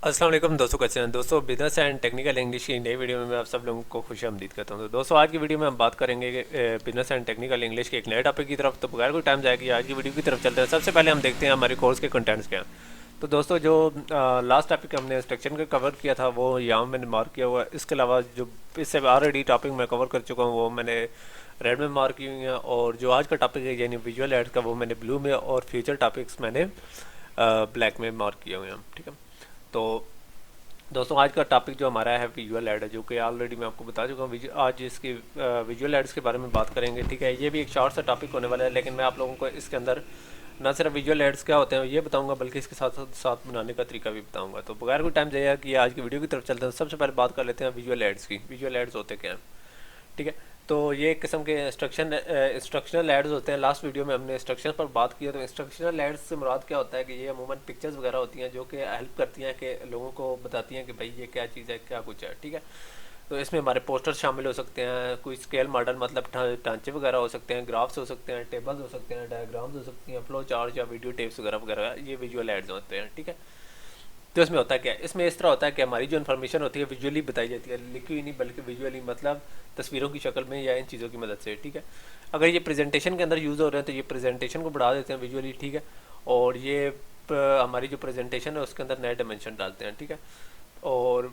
अस्सलाम वालेकुम दोस्तों, कैसे हैं दोस्तों। बिजनेस एंड टेक्निकल इंग्लिश की नई वीडियो में मैं आप सब लोगों को खुश आमदीद करता हूं। तो दोस्तों, आज की वीडियो में हम बात करेंगे बिजनेस एंड टेक्निकल इंग्लिश के एक नए टॉपिक की तरफ। तो बगैर कोई टाइम जाएगी आज की वीडियो की तरफ चलते हैं। सबसे पहले हम देखते हैं हमारे कोर्स के कंटेंट्स क्या हैं। तो दोस्तों, जो लास्ट टॉपिक हमने इंस्ट्रक्शन का कवर किया था वो यहाँ मैंने मार्क किया हुआ है। इसके अलावा जो इससे ऑलरेडी टॉपिक मैं कवर कर चुका हूँ वो मैंने रेड में मार्क की हुई हैं, और जो आज का टॉपिक है यानी विजुअल एड्स का वो मैंने ब्लू में, और फ्यूचर टॉपिक्स मैंने ब्लैक में मार्क किए हुए हैं। ठीक है। तो दोस्तों, आज का टॉपिक जो हमारा है विजुअल एड है, जो कि ऑलरेडी मैं आपको बता चुका हूँ। आज इसकी विजुअल एड्स के बारे में बात करेंगे। ठीक है। ये भी एक शॉर्ट सा टॉपिक होने वाला है, लेकिन मैं आप लोगों को इसके अंदर ना सिर्फ विजुअल एड्स क्या होते हैं ये बताऊंगा, बल्कि इसके साथ साथ साथ बनाने का तरीका भी बताऊंगा। तो बगैर कोई टाइम जाएगा कि आज की वीडियो की तरफ चलते हैं। सबसे पहले बात कर लेते हैं विजुअल एड्स की। विजुअल एड्स होते क्या हैं। ठीक है। तो ये एक किस्म के इंस्ट्रक्शनल एड्स होते हैं। लास्ट वीडियो में हमने इंस्ट्रक्शन पर बात की है। तो इंस्ट्रक्शनल एड्स से मुराद क्या होता है कि ये अमूमन पिक्चर्स वगैरह होती हैं जो कि हेल्प करती हैं कि लोगों को बताती हैं कि भाई ये क्या चीज़ है, क्या कुछ है। ठीक है। तो इसमें हमारे पोस्टर शामिल हो सकते हैं, कोई स्केल मॉडल मतलब ढांचे वगैरह हो सकते हैं, ग्राफ्स हो सकते हैं, टेबल्स हो सकते हैं, डायग्राम्स हो सकती हैं, फ्लो चार्ट या वीडियो टेप्स वगैरह वगैरह, ये विजुअल एड्स होते हैं। ठीक है। तो इसमें होता क्या है, इसमें इस तरह होता है कि हमारी जो इन्फॉर्मेशन होती है विजुअली बताई जाती है, लिखी हुई नहीं बल्कि विजुअली, मतलब तस्वीरों की शक्ल में या इन चीज़ों की मदद से। ठीक है। अगर ये प्रेजेंटेशन के अंदर यूज़ हो रहे हैं तो ये प्रेजेंटेशन को बढ़ा देते हैं विजुअली। ठीक है। और ये हमारी जो प्रेजेंटेशन है उसके अंदर नए डायमेंशन डालते हैं। ठीक है। और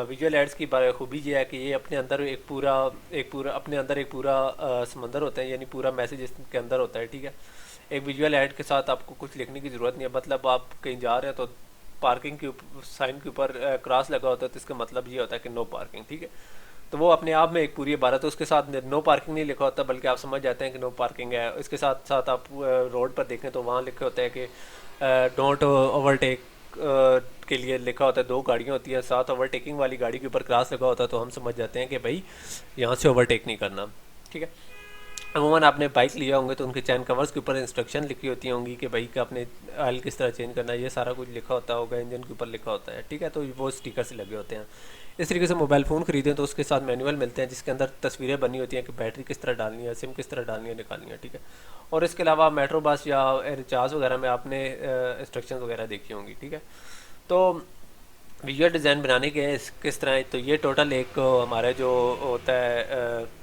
विजुअल एड्स की खूबी ये है कि ये अपने अंदर एक पूरा अपने अंदर एक पूरा समंदर होता है, यानी पूरा मैसेज इसके अंदर होता है। ठीक है। एक विजुअल ऐड के साथ आपको कुछ लिखने की ज़रूरत नहीं है। मतलब आप कहीं जा रहे हैं तो पार्किंग के साइन के ऊपर क्रॉस लगा होता है, तो इसका मतलब ये होता है कि नो पार्किंग। ठीक है। तो वो अपने आप में एक पूरी इबारत है। उसके साथ नो पार्किंग नहीं लिखा होता, बल्कि आप समझ जाते हैं कि नो पार्किंग है। इसके साथ साथ आप रोड पर देखें तो वहाँ लिखे होते हैं कि डोंट ओवरटेक के लिए लिखा होता है। दो गाड़ियाँ होती हैं, साथ ओवरटेकिंग वाली गाड़ी के ऊपर क्रॉस लगा होता है, तो हम समझ जाते हैं कि भाई यहाँ से ओवरटेक नहीं करना। ठीक है। अमूमन आपने बाइक लिया होंगे तो उनके चैन कवर्स के ऊपर इंस्ट्रक्शन लिखी होती होंगी कि बाइक का आपने ऑयल किस तरह चेंज करना है, ये सारा कुछ लिखा होता होगा, इंजन के ऊपर लिखा होता है। ठीक है। तो वो स्टिकर से लगे होते हैं। इस तरीके से मोबाइल फ़ोन खरीदें तो उसके साथ मैनुअल मिलते हैं जिसके अंदर तस्वीरें बनी होती हैं कि बैटरी किस तरह डालनी है, सिम किस तरह डालनी है, निकालनी है। ठीक है। और इसके अलावा मेट्रो बस या रिचार्ज वगैरह में आपने इंस्ट्रक्शन वगैरह देखी होंगी। ठीक है। तो विजुअल डिज़ाइन बनाने के किस तरह है, तो ये टोटल एक हमारा जो होता है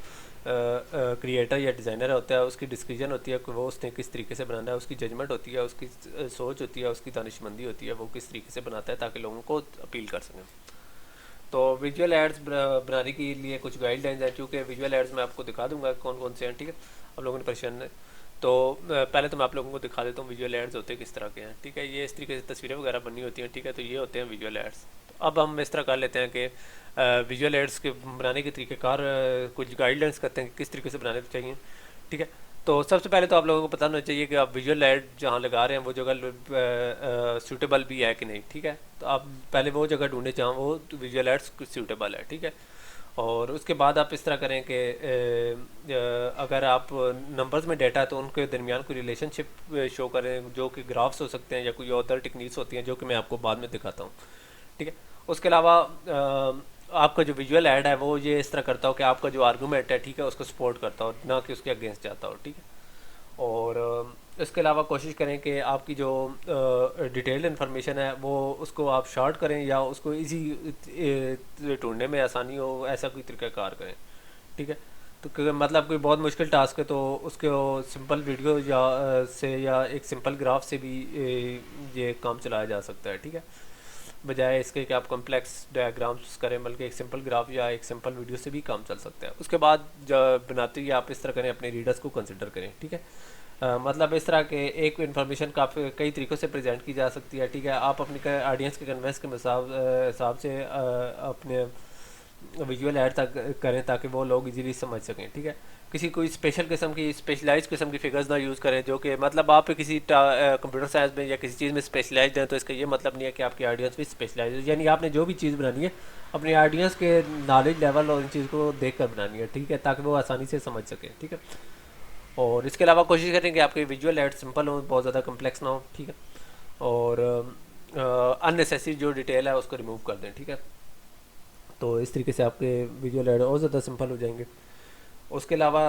क्रिएटर या डिज़ाइनर होता है, उसकी डिस्क्रिप्शन होती है कि वो उसने किस तरीके से बनाना है, उसकी जजमेंट होती है, उसकी सोच होती है, उसकी दानिशमंदी होती है, वो किस तरीके से बनाता है ताकि लोगों को अपील कर सकें। तो विजुअल एड्स बनाने के लिए कुछ गाइडलाइंस हैं, चूँकि विजुअल एड्स मैं आपको दिखा दूंगा कौन कौन से हैं। ठीक है। आप लोगों ने परेशान है तो पहले तो मैं आप लोगों को दिखा देता हूँ विजुअल एड्स होते किस तरह के हैं। ठीक है। ये इस तरीके से तस्वीरें वगैरह बनी होती हैं। ठीक है। तो ये होते हैं विजुअल एड्स। तो अब हम इस तरह कर लेते हैं कि विजुअल एड्स के बनाने के तरीक़ेकार कुछ गाइडलाइंस करते हैं कि किस तरीके से बनाने चाहिए। ठीक है। तो सबसे पहले तो आप लोगों को पता होना चाहिए कि आप विजुअल एड जहाँ लगा रहे हैं वो जगह सूटेबल भी है कि नहीं। ठीक है। तो आप पहले वो जगह ढूंढें जहाँ वो विजुअल एड्स सूटेबल है। ठीक है। और उसके बाद आप इस तरह करें कि अगर आप नंबर्स में डेटा है तो उनके दरमियान कोई रिलेशनशिप शो करें, जो कि ग्राफ्स हो सकते हैं या कोई अदर टेक्निक्स होती हैं जो कि मैं आपको बाद में दिखाता हूँ। ठीक है। उसके अलावा आपका जो विजुअल ऐड है वो ये इस तरह करता हो कि आपका जो आर्गूमेंट है, ठीक है, उसको सपोर्ट करता हो, ना कि उसके अगेंस्ट जाता हो। ठीक है। और इसके अलावा कोशिश करें कि आपकी जो डिटेल्ड इन्फॉर्मेशन है वो उसको आप शॉर्ट करें या उसको इजी ढूंढने में आसानी हो, ऐसा कोई तरीक़ाकार करें। ठीक है। तो मतलब कोई बहुत मुश्किल टास्क है तो उसके सिंपल वीडियो या एक सिंपल ग्राफ से भी ये काम चलाया जा सकता है। ठीक है। बजाय इसके कि आप कॉम्प्लेक्स डायग्राम्स करें, बल्कि एक सिंपल ग्राफ या एक सिंपल वीडियो से भी काम चल सकता है। उसके बाद जब बनाते ही आप इस तरह करें, अपने रीडर्स को कंसिडर करें। ठीक है। मतलब इस तरह के एक इन्फॉर्मेशन काफ़ी कई तरीक़ों से प्रेजेंट की जा सकती है। ठीक है। आप अपने ऑडियंस के कन्वेंस के हिसाब से अपने विजुअल ऐड तक करें ताकि वो लोग इजीली समझ सकें। ठीक है। किसी कोई स्पेशल किस्म की स्पेशलाइज किस्म की फिगर्स ना यूज़ करें, जो कि मतलब आप किसी कंप्यूटर साइंस में या किसी चीज़ में स्पेशलाइज्ड हैं, तो इसका ये मतलब नहीं है कि आपकी ऑडियंस भी स्पेशलाइज है। यानी आपने जो भी चीज़ बनानी है अपनी ऑडियंस के नॉलेज लेवल और इन चीज़ को देख कर बनानी है। ठीक है। ताकि वो आसानी से समझ सकें। ठीक है। और इसके अलावा कोशिश करें कि आपके विजुअल ऐड सिंपल हो, बहुत ज़्यादा कम्प्लेक्स ना हो। ठीक है। और अननेसेसरी जो डिटेल है उसको रिमूव कर दें। ठीक है। तो इस तरीके से आपके विजुअल ऐड और ज़्यादा सिंपल हो जाएंगे। उसके अलावा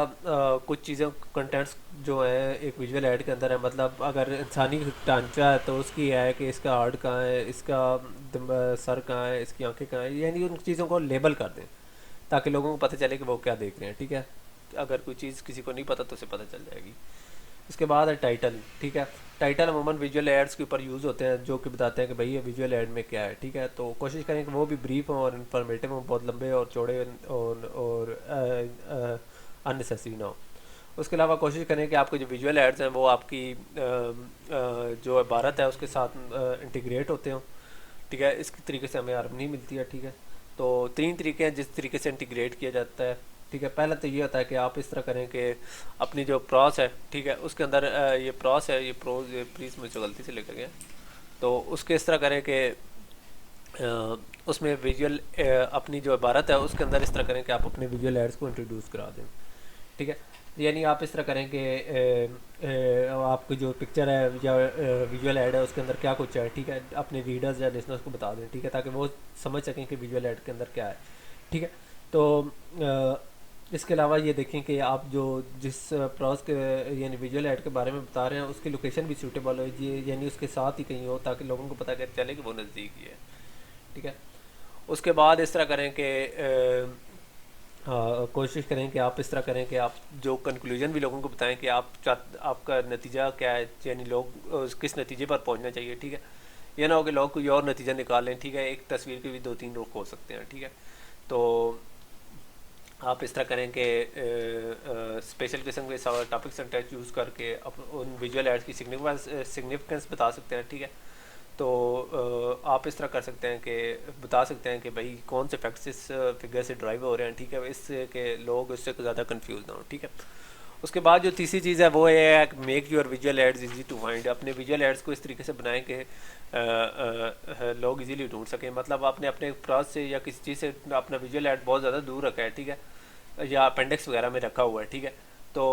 कुछ चीज़ें कंटेंट्स जो है एक विजुअल ऐड के अंदर है, मतलब अगर इंसानी ढांचा है तो उसकी है कि इसका हार्ट कहाँ है, इसका सर कहाँ है, इसकी आंखें कहाँ है, यानी उन चीज़ों को लेबल कर दें ताकि लोगों को पता चले कि वो क्या देख रहे हैं। ठीक है, अगर कोई चीज़ किसी को नहीं पता तो उसे पता चल जाएगी। इसके बाद है टाइटल। ठीक है, टाइटल अमूमन विजुअल एड्स के ऊपर यूज़ होते हैं जो कि बताते हैं कि भाई ये विजुअल एड में क्या है। ठीक है, तो कोशिश करें कि वो भी ब्रीफ हों और इन्फॉर्मेटिव हों, बहुत लंबे और चौड़े और अननेसेसरी ना हो। उसके अलावा कोशिश करें कि आपके जो विजुअल एड्स हैं वो आपकी जो इबारत है उसके साथ इंटीग्रेट होते हों। ठीक है, इस तरीके से हमें अर्न नहीं मिलती है। ठीक है, तो 3 तरीके हैं जिस तरीके से इंटीग्रेट किया जाता है। ठीक है, पहला तो ये होता है कि आप इस तरह करें कि अपनी जो प्रॉस है, ठीक है, उसके अंदर ये प्रॉस है, ये प्रोज, ये प्लीज़ मुझे गलती से लिखा गया, तो उसके इस तरह करें कि उसमें विजुअल अपनी जो इबारत है उसके अंदर इस तरह करें कि आप अपने विजुअल एड्स को इंट्रोड्यूस करा दें। ठीक है, यानी आप इस तरह करें कि आपकी जो पिक्चर है या विजुअल ऐड है उसके अंदर क्या कुछ है। ठीक है, अपने रीडर्स या लिसनर्स को बता दें। ठीक है, ताकि वो समझ सकें कि विजुअल ऐड के अंदर क्या है। ठीक है, तो इसके अलावा ये देखें कि आप जो जिस प्रॉस के यानी विजुअल ऐड के बारे में बता रहे हैं उसकी लोकेशन भी सूटेबल हो, ये यानी उसके साथ ही कहीं हो ताकि लोगों को पता चले कि वो नज़दीक ही है। ठीक है, उसके बाद इस तरह करें कि कोशिश करें कि आप इस तरह करें कि आप जो कंक्लूजन भी लोगों को बताएं कि आपका नतीजा क्या है, यानी लोग किस नतीजे पर पहुंचना चाहिए। ठीक है, ये ना हो कि लोग कोई और नतीजा निकाल लें। ठीक है, एक तस्वीर के भी 2-3 रुख हो सकते हैं। ठीक है, तो आप इस तरह करें कि स्पेशल किस्म के टॉपिक्स एंड टच यूज़ करके उन विजुअल एड्स की सिग्निफिकेंस बता सकते हैं। ठीक है, तो आप इस तरह कर सकते हैं कि बता सकते हैं कि भाई कौन से फैक्ट्स इस फिगर से ड्राइव हो रहे हैं। ठीक है, इससे कि लोग इससे ज़्यादा कंफ्यूज ना हो। ठीक है, उसके बाद जो तीसरी चीज़ है वो ये है कि make your visual aids easy to find. अपने विजुअल एड्स को इस तरीके से बनाएं कि लोग इजीली ढूंढ सकें। मतलब आपने अपने क्रॉस से या किसी चीज़ से अपना विजुअल एड बहुत ज़्यादा दूर रखा है। ठीक है, या अपेंडिक्स वगैरह में रखा हुआ है। ठीक है, तो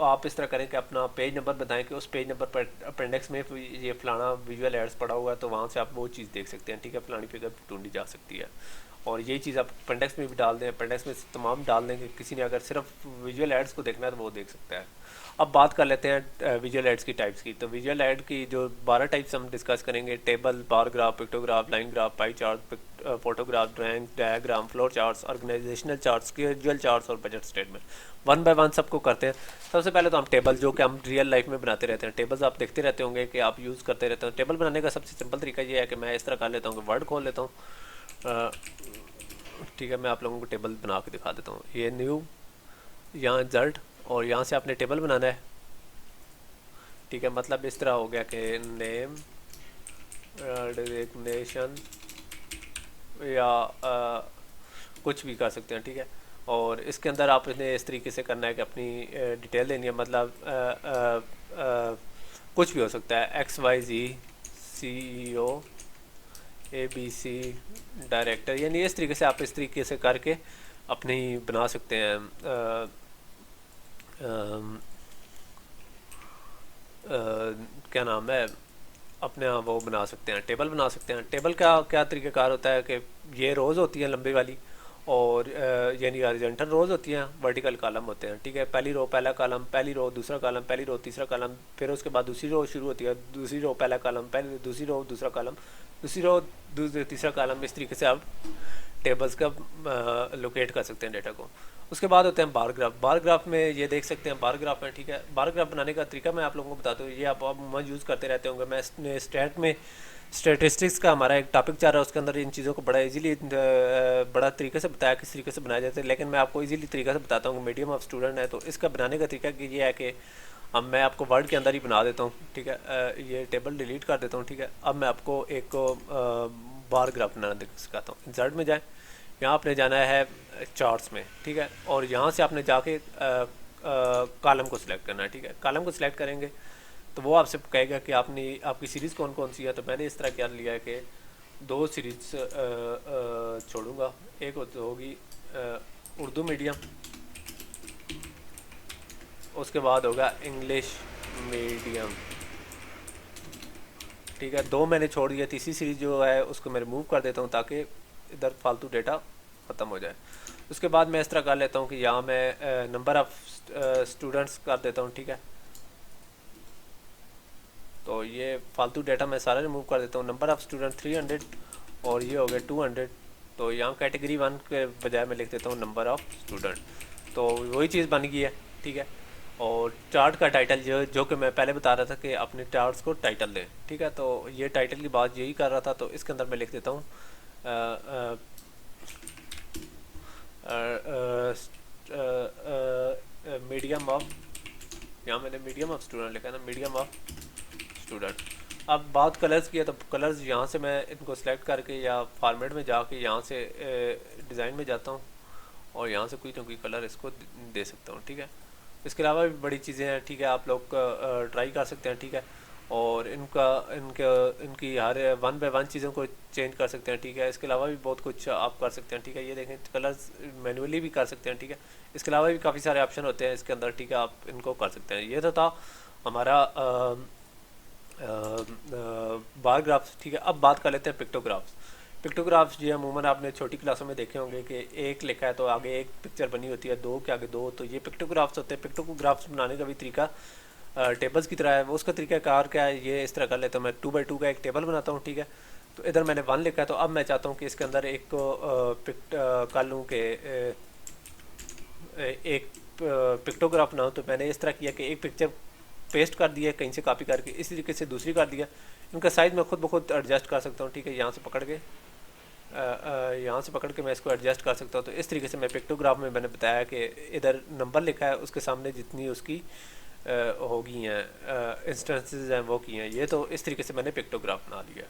आप इस तरह करें कि अपना पेज नंबर बताएं कि उस पेज नंबर पर अपेंडिक्स में ये फलाना विजुअल एड्स पड़ा हुआ है, तो वहाँ से आप वो चीज़ देख सकते हैं। ठीक है, फलानी फिगर ढूंढी जा सकती है। और यही चीज़ आप अपेंडिक्स में भी डाल दें, अपेंडिक्स में तमाम डाल दें कि किसी ने अगर सिर्फ विजुअल एड्स को देखना है तो वो देख सकता है। अब बात कर लेते हैं विजुअल एड्स की टाइप्स की। तो विजुअल एड की जो 12 टाइप्स हम डिस्कस करेंगे, table, bar graph, pictograph, line graph, pie chart, photograph, drawing, diagram, flow charts, organisational charts, schedule charts और budget statement, one by one सबको करते हैं। सबसे पहले तो हम टेबल, जो कि हम रियल लाइफ में बनाते रहते हैं, टेबल्स आप देखते रहते होंगे कि आप यूज़ करते रहते हैं। टेबल बनाने का सबसे सिंपल तरीका ये है कि मैं इस तरह कर लेता हूँ कि वर्ड खोल लेता हूँ। ठीक है, मैं आप लोगों को टेबल बना के दिखा देता हूँ। ये न्यू, यहाँ जर्ड, और यहाँ से आपने टेबल बनाना है। ठीक है, मतलब इस तरह हो गया कि नेम, डेजिग्नेशन या कुछ भी कर सकते हैं। ठीक है, और इसके अंदर आपने इस तरीके से करना है कि अपनी डिटेल देनी है। मतलब कुछ भी हो सकता है, XYZ CEO ABC डायरेक्टर, यानी इस तरीके से आप इस तरीके से करके अपनी बना सकते हैं क्या नाम है अपने वो बना सकते हैं, टेबल बना सकते हैं। टेबल का क्या तरीक़ाकार होता है कि ये रोज़ होती हैं लंबी वाली, और यानी हॉरिजॉन्टल रोज़ होती हैं, वर्टिकल कॉलम होते हैं। ठीक है, पहली रो पहला कॉलम, पहली रो दूसरा कॉलम, पहली रो तीसरा कॉलम, फिर उसके बाद दूसरी रो शुरू होती है, दूसरी रो पहला कॉलम, पहली दूसरी रो दूसरा कॉलम, दूसरी रो तीसरा कॉलम। इस तरीके से आप टेबल्स का लोकेट कर सकते हैं डेटा को। उसके बाद होते हैं बार ग्राफ। बार ग्राफ में ये देख सकते हैं बार ग्राफ में। ठीक है, बार ग्राफ बनाने का तरीका मैं आप लोगों को बताता हूँ, ये आप यूज़ करते रहते होंगे। मैं स्टैट में स्टैटिस्टिक्स का हमारा एक टॉपिक चल रहा है, उसके अंदर इन चीज़ों को बड़ा इजीली बड़ा तरीके से बताया किस तरीके से बनाया जाता है, लेकिन मैं आपको इजीली तरीका से बताता हूँ। मीडियम ऑफ स्टूडेंट है तो इसका बनाने का तरीका ये है कि अब मैं आपको वर्ड के अंदर ही बना देता हूँ। ठीक है, ये टेबल डिलीट कर देता हूँ। ठीक है, अब मैं आपको एक बार ग्राफ बनाना सिखाता हूँ। इंसर्ट में जाएँ, यहाँ आपने जाना है चार्ट्स में। ठीक है, और यहाँ से आपने जाके कॉलम को सिलेक्ट करना है। ठीक है, कॉलम को सिलेक्ट करेंगे तो वो आपसे कहेगा कि आपकी सीरीज़ कौन कौन सी है। तो मैंने इस तरह क्या लिया है कि 2 सीरीज़ छोड़ूंगा। एक होगी उर्दू मीडियम, उसके बाद होगा इंग्लिश मीडियम। ठीक है, 2 मैंने छोड़ दिया, तीसरी सीरीज़ जो है उसको मैं रिमूव कर देता हूँ ताकि इधर फालतू डेटा ख़त्म हो जाए। उसके बाद मैं इस तरह कर लेता हूँ कि यहाँ मैं नंबर ऑफ़ स्टूडेंट्स कर देता हूँ, ठीक है। तो ये फालतू डाटा मैं सारा रिमूव कर देता हूँ। नंबर ऑफ़ स्टूडेंट 300 और ये हो गया 200। तो यहाँ कैटेगरी 1 के बजाय मैं लिख देता हूँ नंबर ऑफ़ स्टूडेंट। तो वही चीज़ बन गई है, ठीक है। और चार्ट का टाइटल जो कि मैं पहले बता रहा था कि अपने चार्ट्स को टाइटल दें, ठीक है। तो ये टाइटल की बात यही कर रहा था, तो इसके अंदर मैं लिख देता हूँ मीडियम ऑफ, यहाँ मैंने मीडियम ऑफ स्टूडेंट लिखा है ना, मीडियम ऑफ स्टूडेंट। अब बात कलर्स की है, तो कलर्स यहाँ से मैं इनको सेलेक्ट करके या फॉर्मेट में जाके यहाँ से डिज़ाइन में जाता हूँ और यहाँ से कोई ना कोई कलर इसको दे सकता हूँ, ठीक है। इसके अलावा भी बड़ी चीज़ें हैं, ठीक है, आप लोग ट्राई कर सकते हैं, ठीक है। और इनकी हर 1 बाय 1 चीज़ों को चेंज कर सकते हैं, ठीक है। इसके अलावा भी बहुत कुछ आप कर सकते हैं, ठीक है। ये देखें, कलर्स मैनुअली भी कर सकते हैं, ठीक है। इसके अलावा भी काफ़ी सारे ऑप्शन होते हैं इसके अंदर, ठीक है, आप इनको कर सकते हैं। ये तो था हमारा बार ग्राफ्स, ठीक है। अब बात कर लेते हैं पिक्टोग्राफ्स। पिक्टोग्राफ्स जो अमूमन आपने छोटी क्लासों में देखे होंगे कि एक लिखा है तो आगे एक पिक्चर बनी होती है, दो के आगे दो, तो ये पिक्टोग्राफ्स होते हैं। पिक्टोग्राफ्स बनाने का भी तरीका टेबल्स की तरह है। वो उसका तरीका कार क्या है, ये इस तरह कर लेता हूँ मैं। 2 बाई 2 का एक टेबल बनाता हूँ, ठीक है। तो इधर मैंने 1 लिखा है, तो अब मैं चाहता हूँ कि इसके अंदर एक कर लूँ कि एक पिक्टोग्राफ ना हो। तो मैंने इस तरह किया कि एक पिक्चर पेस्ट कर दिया कहीं से कॉपी करके, इसी तरीके से दूसरी कर दिया। इनका साइज़ मैं खुद ब खुद एडजस्ट कर सकता हूँ, ठीक है। यहाँ से पकड़ के मैं इसको एडजस्ट कर सकता हूँ। तो इस तरीके से मैं पिक्टोग्राफ में मैंने बताया कि इधर नंबर लिखा है, उसके सामने जितनी उसकी होगी हैं इंस्टेंसेस हैं वो की हैं। ये तो इस तरीके से मैंने पिक्टोग्राफ बना लिया,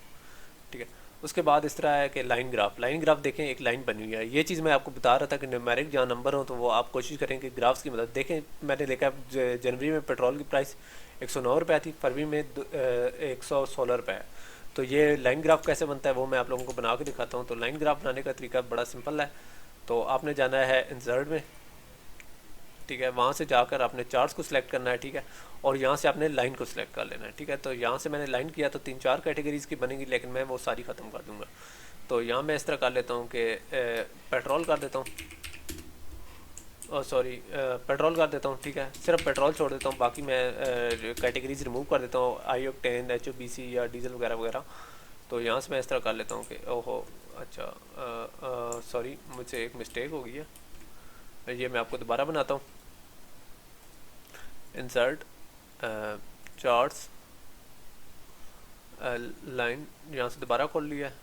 ठीक है। उसके बाद इस तरह है कि लाइन ग्राफ देखें, एक लाइन बनी हुई है। ये चीज़ मैं आपको बता रहा था कि न्यूमेरिक जहाँ नंबर हो तो वो आप कोशिश करें कि ग्राफ्स की मदद देखें। मैंने देखा जनवरी में पेट्रोल की प्राइस 109 रुपये थी, फरवरी में 116 रुपये है। तो ये लाइन ग्राफ कैसे बनता है वो मैं आप लोगों को बना के दिखाता हूँ। तो लाइन ग्राफ बनाने का तरीका बड़ा सिंपल है। तो आपने जाना है इंसर्ट में, ठीक है। वहाँ से जाकर आपने चार्ट्स को सिलेक्ट करना है, ठीक है। और यहाँ से आपने लाइन को सिलेक्ट कर लेना है, ठीक है। तो यहाँ से मैंने लाइन किया तो 3-4 कैटेगरीज़ की बनेगी, लेकिन मैं वो सारी ख़त्म कर दूँगा। तो यहाँ मैं इस तरह कर लेता हूँ कि पेट्रोल कर देता हूँ, पेट्रोल कर देता हूँ, ठीक है। सिर्फ पेट्रोल छोड़ देता हूँ, बाकी मैं कैटेगरीज रिमूव कर देता हूँ, आई ऑक्टेन, HOBC या डीजल वगैरह वगैरह। तो यहाँ से मैं इस तरह कर लेता हूँ कि ओहो अच्छा सॉरी मुझसे एक मिस्टेक हो गई है, ये मैं आपको दोबारा बनाता हूँ। इंसर्ट चार्ट्स लाइन, यहाँ से दोबारा खोल लिया है।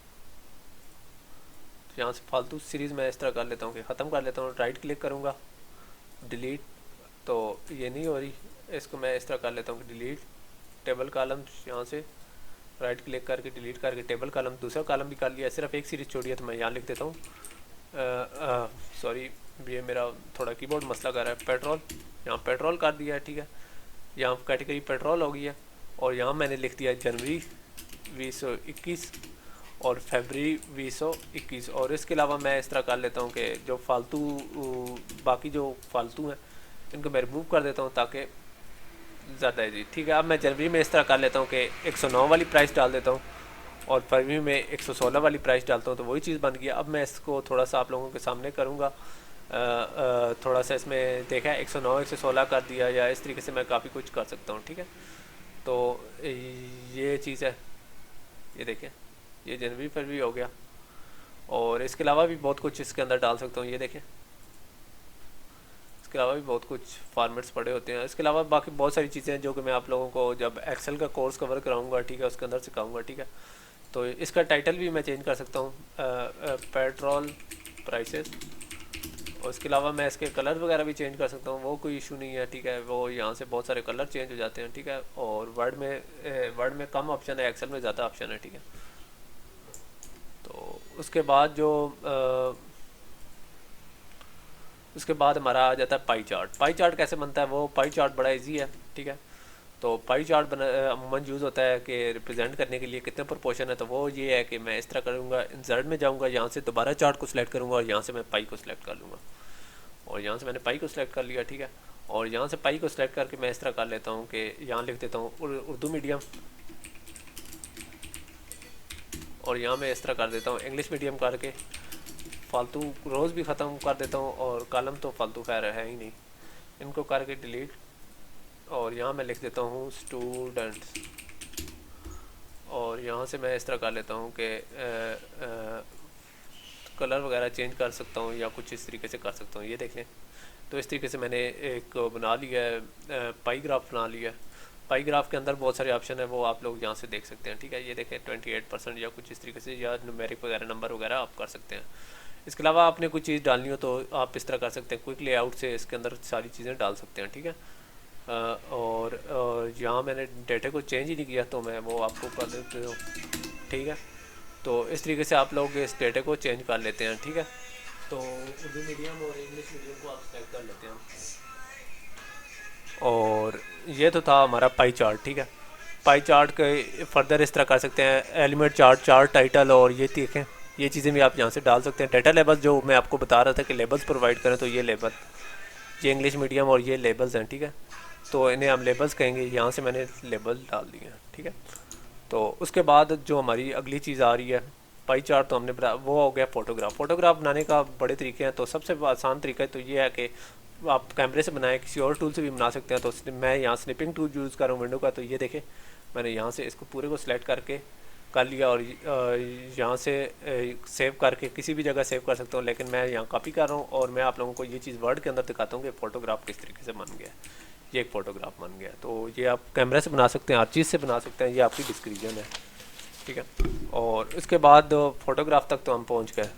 यहाँ से फालतू सीरीज़ मैं इस तरह कर लेता हूँ कि ख़त्म कर लेता हूँ। राइट क्लिक करूँगा, डिलीट, तो ये नहीं हो रही, इसको मैं इस तरह कर लेता हूँ कि डिलीट टेबल कॉलम। यहाँ से राइट क्लिक करके डिलीट करके टेबल कॉलम, दूसरा कॉलम भी कर लिया। सिर्फ एक सीरीज़ छोड़ी है तो मैं यहाँ लिख देता हूँ, सॉरी ये मेरा थोड़ा कीबोर्ड मसला कर रहा है। पेट्रोल, यहाँ पेट्रोल कर दिया है, ठीक है। यहाँ कैटेगरी पेट्रोल हो गई है। और यहाँ मैंने लिख दिया जनवरी 2021 और फरवरी 2021। और इसके अलावा मैं इस तरह कर लेता हूँ कि जो फालतू बाकी जो फालतू हैं इनको मैं रिमूव कर देता हूँ ताकि ज़्यादा है जी, ठीक है। अब मैं जनवरी में इस तरह कर लेता हूँ कि 109 वाली प्राइस डाल देता हूँ और फरवरी में 116 वाली प्राइस डालता हूँ, तो वही चीज़ बन गया। अब मैं इसको थोड़ा सा आप लोगों के सामने करूँगा, थोड़ा सा इसमें देखा है 109 116 कर दिया, या इस तरीके से मैं काफ़ी कुछ कर सकता हूँ, ठीक है। तो ये चीज़ है, ये देखें, ये जनवरी फरवरी हो गया। और इसके अलावा भी बहुत कुछ इसके अंदर डाल सकता हूँ, ये देखें, इसके अलावा भी बहुत कुछ फॉर्मेट्स पड़े होते हैं। इसके अलावा बाकी बहुत सारी चीज़ें हैं जो कि मैं आप लोगों को जब एक्सेल का कोर्स कवर कराऊंगा, ठीक है, उसके अंदर सिखाऊंगा, ठीक है। तो इसका टाइटल भी मैं चेंज कर सकता हूँ, पेट्रोल प्राइसेस। और इसके अलावा मैं इसके कलर वगैरह भी चेंज कर सकता हूँ, वो कोई इशू नहीं है, ठीक है। वो यहाँ से बहुत सारे कलर चेंज हो जाते हैं, ठीक है। और वर्ड में कम ऑप्शन है, एक्सेल में ज़्यादा ऑप्शन है, ठीक है। तो उसके बाद हमारा आ जाता है पाई चार्ट। पाई चार्ट कैसे बनता है, वो पाई चार्ट बड़ा इजी है, ठीक है। तो पाई चार्ट अमूमन यूज़ होता है कि रिप्रेजेंट करने के लिए कितने प्रोपोर्शन है। तो वो ये है कि मैं इस तरह करूँगा, इंसर्ट में जाऊँगा, यहाँ से दोबारा चार्ट को सिलेक्ट करूँगा और यहाँ से मैं पाई को सिलेक्ट कर लूँगा। और यहाँ से मैंने पाई को सिलेक्ट कर लिया, ठीक है। और यहाँ से पाई को सिलेक्ट करके मैं इस तरह कर लेता हूँ कि यहाँ लिख देता हूँ उर्दू मीडियम, और यहाँ मैं इस तरह कर देता हूँ इंग्लिश मीडियम करके फालतू रोज़ भी ख़त्म कर देता हूँ और कॉलम तो फालतू खैर है ही नहीं, इनको करके डिलीट। और यहाँ मैं लिख देता हूँ स्टूडेंट्स, और यहाँ से मैं इस तरह कर लेता हूँ कि कलर वगैरह चेंज कर सकता हूँ या कुछ इस तरीके से कर सकता हूँ। ये देखें, तो इस तरीके से मैंने एक बना लिया है, पाई ग्राफ बना लिया है। पाई ग्राफ के अंदर बहुत सारे ऑप्शन है, वो आप लोग यहाँ से देख सकते हैं, ठीक है। ये देखें 28% या कुछ इस तरीके से, या न्यूमेरिक वगैरह नंबर वगैरह आप कर सकते हैं। इसके अलावा आपने कुछ चीज़ डालनी हो तो आप इस तरह कर सकते हैं, क्विक लेआउट से इसके अंदर सारी चीज़ें डाल सकते हैं, ठीक है। और यहाँ मैंने डेटा को चेंज ही नहीं किया तो मैं वो आपको कर देता हूँ, ठीक है। तो इस तरीके से आप लोग इस डेटा को चेंज कर लेते हैं, ठीक है। तो उर्दू मीडियम और इंग्लिश मीडियम को आप सेलेक्ट कर लेते हैं। और ये तो था हमारा पाई चार्ट, ठीक है। पाई चार्ट के फर्दर इस तरह कर सकते हैं, एलिमेंट चार्ट, चार्ट टाइटल, और ये देखें ये चीज़ें भी आप यहाँ से डाल सकते हैं। डेटा लेबल्स जो मैं आपको बता रहा था कि लेबल्स प्रोवाइड करें, तो ये लेबल, ये इंग्लिश मीडियम और ये लेबल्स हैं, ठीक है। तो इन्हें हम लेबल्स कहेंगे, यहाँ से मैंने लेबल डाल दिए हैं, ठीक है। तो उसके बाद जो हमारी अगली चीज़ आ रही है, पाई चार्ट तो हमने बना, वो हो गया फ़ोटोग्राफ। फ़ोटोग्राफ बनाने का बड़े तरीके हैं, तो सबसे आसान तरीका तो ये है कि आप कैमरे से बनाएं, किसी और टूल से भी बना सकते हैं। तो मैं यहाँ स्निपिंग टूल यूज़ कर रहा हूँ विंडो का, तो ये देखें मैंने यहाँ से इसको पूरे को सिलेक्ट करके कर लिया, और यहाँ से सेव करके किसी भी जगह सेव कर सकता हूँ, लेकिन मैं यहाँ कॉपी कर रहा हूँ और मैं आप लोगों को ये चीज़ वर्ड के अंदर दिखाता हूँ कि फ़ोटोग्राफ किस तरीके से बन गया। ये एक फ़ोटोग्राफ बन गया, तो ये आप कैमरे से बना सकते हैं, हर चीज़ से बना सकते हैं, ये आपकी डिस्क्रिप्शन है, ठीक है। और उसके बाद फ़ोटोग्राफ तक तो हम पहुँच गए।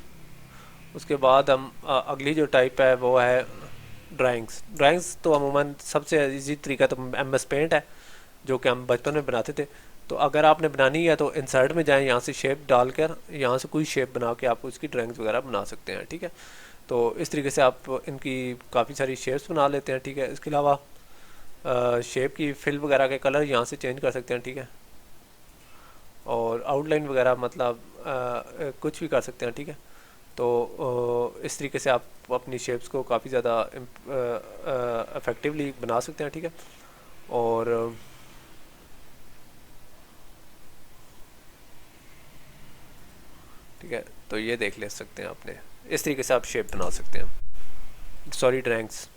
उसके बाद हम अगली जो टाइप है वो है ड्राइंग्स। ड्राइंग्स तो अमूमन सबसे इजी तरीका तो MS पेंट है, जो कि हम बचपन में बनाते थे। तो अगर आपने बनानी है तो इंसर्ट में जाएं, यहाँ से शेप डालकर यहाँ से कोई शेप बना के आप उसकी ड्राइंग्स वगैरह बना सकते हैं, ठीक है। तो इस तरीके से आप इनकी काफ़ी सारी शेप्स बना लेते हैं, ठीक है। इसके अलावा शेप की फिल वगैरह के कलर यहाँ से चेंज कर सकते हैं, ठीक है। और आउटलाइन वगैरह मतलब कुछ भी कर सकते हैं, ठीक है। तो इस तरीके से आप अपनी शेप्स को काफ़ी ज़्यादा इफ़ेक्टिवली बना सकते हैं, ठीक है। और ठीक है, तो ये देख ले सकते हैं आपने, इस तरीके से आप शेप बना सकते हैं, सॉरी ड्राइंग्स,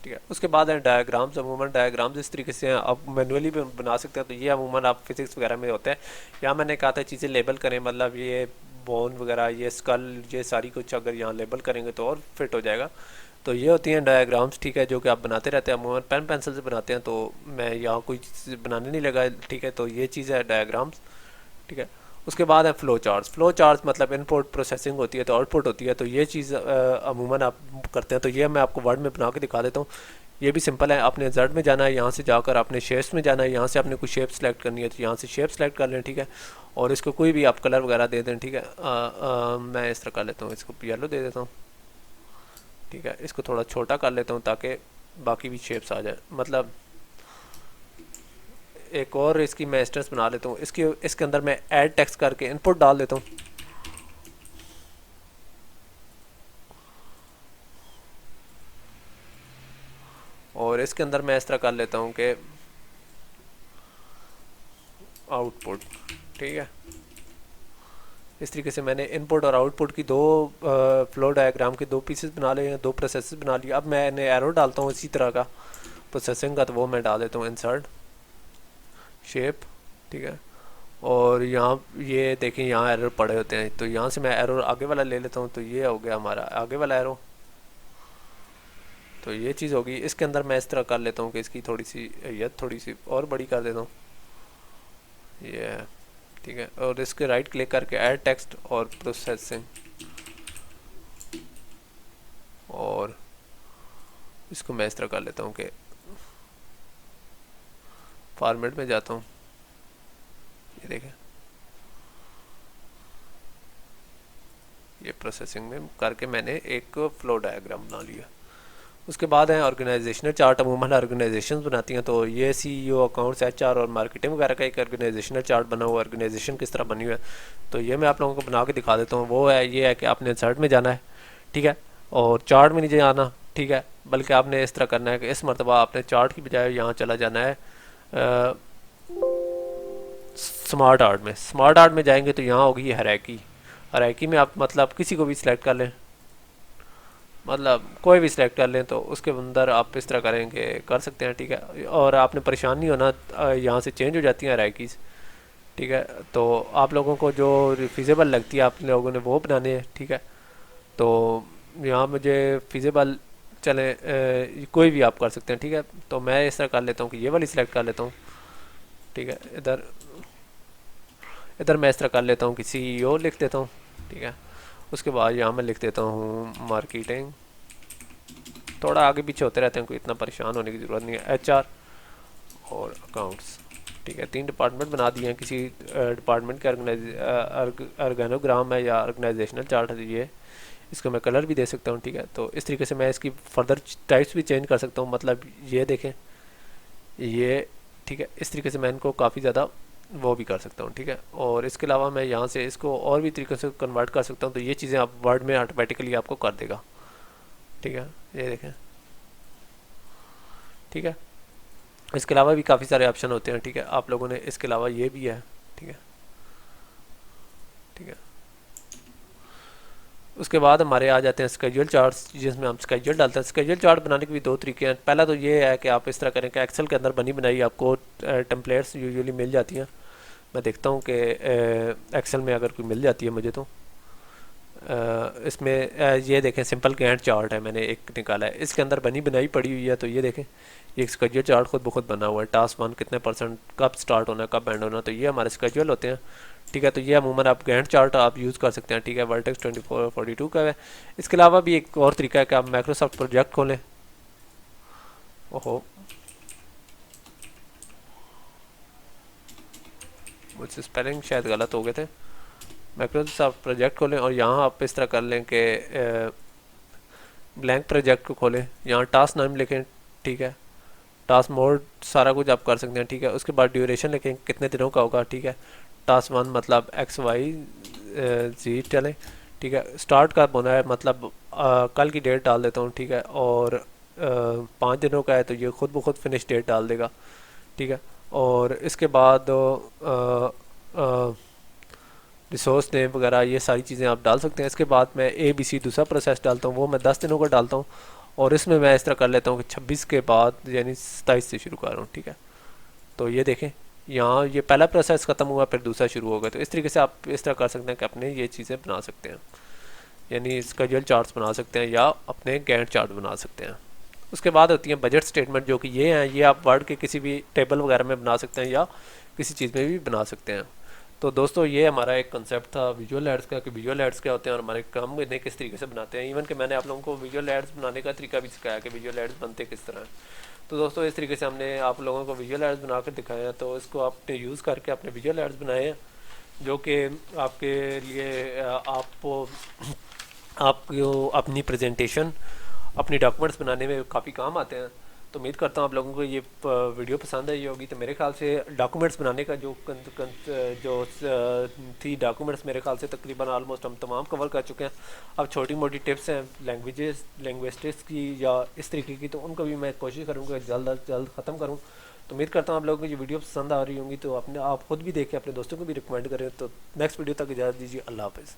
ठीक है। उसके बाद है डायग्राम्स। अमूमन डायग्राम्स इस तरीके से आप मैनुअली भी बना सकते हैं, तो ये अमूमन आप फिजिक्स वगैरह में होता है। यहाँ मैंने कहा था चीज़ें लेबल करें, मतलब ये बोन वगैरह, ये स्कल, ये सारी कुछ अगर यहाँ लेबल करेंगे तो और फिट हो जाएगा। तो ये होती हैं डायग्राम्स, ठीक है, जो कि आप बनाते रहते हैं, अमूमन पेन पेंसिल से बनाते हैं। तो मैं यहाँ कोई चीज़ बनाने नहीं लगा, ठीक है। तो ये चीज़ है डायग्राम्स, ठीक है। उसके बाद है फ़्लो चार्ट्स। फ़्लो चार्ट्स मतलब इनपुट प्रोसेसिंग होती है तो आउटपुट होती है, तो ये चीज़ अमूमन आप करते हैं। तो ये मैं आपको वर्ड में बना के दिखा देता हूँ। ये भी सिंपल है, आपने जर्ड में जाना है, यहाँ से जाकर आपने शेप्स में जाना है, यहाँ से आपने कोई शेप सेलेक्ट करनी है तो यहाँ से शेप सेलेक्ट कर लें, ठीक है। और इसको कोई भी आप कलर वगैरह दे दें, ठीक है। मैं इस तरह कर लेता हूँ, इसको येलो दे देता हूँ, ठीक है। इसको थोड़ा छोटा कर लेता हूँ ताकि बाकी भी शेप्स आ जाए। मतलब एक और इसकी मैं इंस्टेंस बना लेता हूँ, इसके अंदर मैं ऐड टेक्स्ट करके इनपुट डाल देता हूँ, और इसके अंदर मैं इस तरह कर लेता हूँ कि आउटपुट, ठीक है। इस तरीके से मैंने इनपुट और आउटपुट की दो फ्लो डायग्राम के दो पीसेस बना लिए हैं, दो प्रोसेसेस बना लिए। अब मैंने एरो डालता हूँ इसी तरह का प्रोसेसिंग का, तो वो मैं डाल देता हूँ इंसर्ट शेप, ठीक है। और यहाँ ये देखें यहाँ एरर पड़े होते हैं, तो यहाँ से मैं एरर आगे वाला ले लेता हूँ, तो ये हो गया हमारा आगे वाला एरो। तो ये चीज़ होगी। इसके अंदर मैं इस तरह कर लेता हूँ कि इसकी थोड़ी सी थोड़ी सी और बड़ी कर देता हूँ, ये ठीक है। और इसके राइट क्लिक करके ऐड टेक्स्ट और प्रोसेसिंग, और इसको मैं इस तरह कर लेता हूँ कि फॉर्मेट में जाता हूँ, ये देखें ये प्रोसेसिंग में करके मैंने एक फ्लो डायग्राम बना लिया। उसके बाद है ऑर्गेनाइजेशनल चार्ट। अमूमन ऑर्गेनाइजेशन बनाती हैं, तो ये CEO अकाउंट्स HR और मार्केटिंग वगैरह का एक ऑर्गेनाइजेशनल चार्ट बना हुआ, ऑर्गेनाइजेशन किस तरह बनी हुई है, तो ये मैं आप लोगों को बना के दिखा देता हूँ। वो है ये है कि आपने इंसर्ट में जाना है, ठीक है, और चार्ट में नहीं जाना, ठीक है, बल्कि आपने इस तरह करना है कि इस मरतबा आपने चार्ट की बजाय यहाँ चला जाना है स्मार्ट आर्ट में। स्मार्ट आर्ट में जाएंगे तो यहाँ होगी हायरार्की। हायरार्की में आप मतलब किसी को भी सिलेक्ट कर लें, मतलब कोई भी सिलेक्ट कर लें तो उसके अंदर आप इस तरह करेंगे कर सकते हैं, ठीक है। और आपने परेशान नहीं होना, यहाँ से चेंज हो जाती हैं रैकीज़, ठीक है। तो आप लोगों को जो फिजिबल लगती है आप लोगों ने वो बनाने हैं, ठीक है। तो यहाँ मुझे फिजिबल चले कोई भी आप कर सकते हैं, ठीक है। तो मैं इस तरह कर लेता हूँ कि ये वाली सिलेक्ट कर लेता हूँ, ठीक है। इधर इधर मैं इस तरह कर लेता हूँ कि CEO लिख देता हूँ, ठीक है। उसके बाद यहाँ मैं लिख देता हूँ मार्केटिंग, थोड़ा आगे पीछे होते रहते हैं, कोई इतना परेशान होने की ज़रूरत नहीं है। HR और अकाउंट्स, ठीक है। 3 डिपार्टमेंट बना दिए हैं, किसी डिपार्टमेंट के ऑर्गेनोग्राम है या ऑर्गेनाइजेशनल चार्ट है ये। इसको मैं कलर भी दे सकता हूँ, ठीक है। तो इस तरीके से मैं इसकी फर्दर टाइप्स भी चेंज कर सकता हूँ, मतलब ये देखें ये, ठीक है। इस तरीके से मैं इनको काफ़ी ज़्यादा वो भी कर सकता हूँ, ठीक है। और इसके अलावा मैं यहाँ से इसको और भी तरीके से कन्वर्ट कर सकता हूँ, तो ये चीज़ें आप वर्ड में ऑटोमेटिकली आपको कर देगा, ठीक है। ये देखें, ठीक है। इसके अलावा भी काफ़ी सारे ऑप्शन होते हैं, ठीक है। आप लोगों ने इसके अलावा ये भी है, ठीक है, ठीक है। उसके बाद हमारे आ जाते हैं स्केड्यूल चार्ट्स, जिसमें हम स्केड्यूल डालते हैं। स्केड्यूल चार्ट बनाने के भी 2 तरीके हैं। पहला तो ये है कि आप इस तरह करें कि एक्सेल के अंदर बनी बनाई आपको टेम्पलेट्स यूजुअली मिल जाती हैं। मैं देखता हूँ कि एक्सेल में अगर कोई मिल जाती है मुझे तो इसमें ये देखें सिंपल गैंट चार्ट है, मैंने एक निकाला है, इसके अंदर बनी बनाई पड़ी हुई है। तो ये देखें ये स्केड्यूल चार्ट खुद ब खुद बना हुआ है, टास्क 1 कितने %, कब स्टार्ट होना है, कब एंड होना, तो ये हमारे स्केड्यूल होते हैं, ठीक है। तो ये अमूमन आप गैंट चार्ट आप यूज़ कर सकते हैं, ठीक है। वर्टेक्स 2442 का है। इसके अलावा भी एक और तरीका है कि आप माइक्रोसॉफ्ट प्रोजेक्ट खोलें। ओहो, मुझसे स्पेलिंग शायद गलत हो गए थे। माइक्रोसॉफ्ट प्रोजेक्ट खोलें और यहाँ आप इस तरह कर लें कि ब्लैंक प्रोजेक्ट को खोलें, यहाँ टास्क नाम लिखें, ठीक है। टास्क मोड सारा कुछ आप कर सकते हैं, ठीक है। उसके बाद ड्यूरेशन लिखें कितने दिनों का होगा, ठीक है। टास्क 1 मतलब XYZ चलें, ठीक है। स्टार्ट कब होना है मतलब कल की डेट डाल देता हूँ, ठीक है। और 5 दिनों का है तो ये खुद ब खुद फिनिश डेट डाल देगा, ठीक है। और इसके बाद रिसोर्स नेम वगैरह ये सारी चीज़ें आप डाल सकते हैं। इसके बाद मैं ABC दूसरा प्रोसेस डालता हूँ, वो मैं 10 दिनों का डालता हूँ। और इसमें मैं इस तरह कर लेता हूँ कि 26 के बाद यानी 27 से शुरू कर रहा हूँ, ठीक है। तो ये देखें यहाँ ये पहला प्रोसेस ख़त्म हुआ फिर दूसरा शुरू होगा। तो इस तरीके से आप इस तरह कर सकते हैं कि अपने ये चीज़ें बना सकते हैं, यानी स्केड्यूल चार्ट्स बना सकते हैं या अपने गैंट चार्ट बना सकते हैं। उसके बाद होती हैं बजट स्टेटमेंट, जो कि ये हैं, ये आप वर्ड के किसी भी टेबल वगैरह में बना सकते हैं या किसी चीज़ में भी बना सकते हैं। तो दोस्तों ये हमारा एक कंसेप्ट था विजुअल एड्स का, कि विजुअल एड्स क्या होते हैं और हमारे काम इन्हें किस तरीके से बनाते हैं। इवन कि मैंने आप लोगों को विजुअल एड्स बनाने का तरीका भी सिखाया कि विजुअल एड्स बनते किस तरह हैं। तो दोस्तों इस तरीके से हमने आप लोगों को विजुअल एड्स बनाकर दिखाए हैं, तो इसको आपने यूज़ करके अपने विजुअल एड्स बनाए हैं, जो कि आपके लिए आपको अपनी प्रेजेंटेशन अपनी डॉक्यूमेंट्स बनाने में काफ़ी काम आते हैं। तो उम्मीद करता हूँ आप लोगों को ये वीडियो पसंद आई होगी। तो मेरे ख्याल से डॉक्यूमेंट्स बनाने का थी डॉक्यूमेंट्स मेरे ख्याल से तकरीबन ऑलमोस्ट हम तमाम कवर कर चुके हैं। अब छोटी मोटी टिप्स हैं लैंग्वेजेस की या इस तरीके की, तो उनको भी मैं कोशिश करूँगा जल्द अज जल्द ख़त्म करूँ। तो उम्मीद करता हूँ आप लोगों को ये वीडियो पसंद आ रही होंगी, तो अपने आप खुद भी देखें, अपने दोस्तों को भी रिकमेंड करें। तो नेक्स्ट वीडियो तक इजाज़त दीजिए, अल्लाह हाफ़िज़।